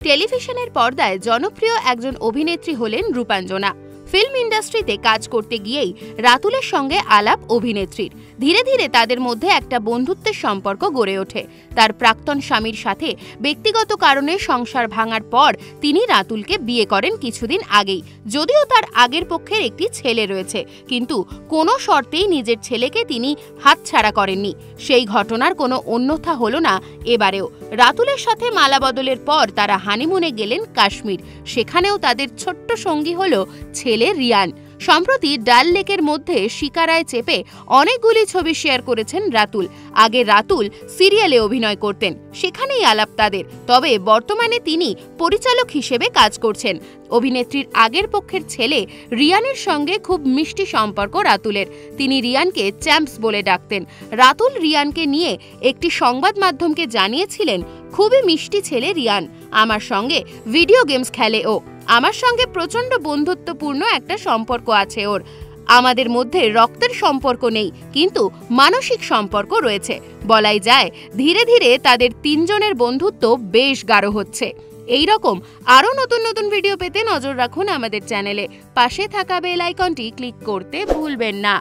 টেলিভিশনের পর্দায় জনপ্রিয় একজন অভিনেত্রী হলেন রূপাঞ্জনা। ফিল্ম ইন্ডাস্ট্রিতে কাজ করতে গিয়েই রাতুলের সঙ্গে আলাপ অভিনেত্রীর। ধীরে ধীরে তাদের মধ্যে একটা বন্ধুত্বের সম্পর্ক গড়ে ওঠে। তার প্রাক্তন স্বামীর সাথে ব্যক্তিগত কারণে সংসার ভাঙার পর তিনি রাতুলকে বিয়ে করেন কিছুদিন আগেই। যদিও তার আগের পক্ষের একটি ছেলে রয়েছে, কিন্তু কোনো শর্তেই নিজের ছেলেকে তিনি হাতছাড়া করেননি। সেই ঘটনার কোনো অন্যথা হলো না এবারেও। রাতুলের সাথে মালা বদলের পর তারা হানিমুনে গেলেন কাশ্মীর। সেখানেও তাদের ছোট্ট সঙ্গী হলো ছেলে রিয়ান। সম্প্রতি ডাল লেকের মধ্যে শিকারায় চেপে অনেকগুলি ছবি শেয়ার করেছেন রাতুল। আগে রাতুল সিরিয়ালে অভিনয় করতেন, সেখানেই আলাপ তাদের। তবে বর্তমানে তিনি পরিচালক হিসেবে কাজ করছেন। অভিনেত্রীর আগের পক্ষের ছেলে রিয়ানের সঙ্গে খুব মিষ্টি সম্পর্ক রাতুলের। তিনি রিয়ানকে চ্যাম্পস বলে ডাকতেন। রাতুল রিয়ানকে নিয়ে একটি সংবাদ মাধ্যমকে জানিয়েছিলেন, খুবই মিষ্টি ছেলে রিয়ান, আমার সঙ্গে ভিডিও গেমস খেলে ও, আমার সঙ্গে প্রচণ্ড বন্ধুত্বপূর্ণ একটা সম্পর্ক আছে ওর। আমাদের মধ্যে রক্তের সম্পর্ক নেই, কিন্তু মানসিক সম্পর্ক রয়েছে। বলাই যায় ধীরে ধীরে তাদের তিনজনের বন্ধুত্ব বেশ গাঢ় হচ্ছে। এই রকম আরও নতুন নতুন ভিডিও পেতে নজর রাখুন আমাদের চ্যানেলে। পাশে থাকা বেল আইকনটি ক্লিক করতে ভুলবেন না।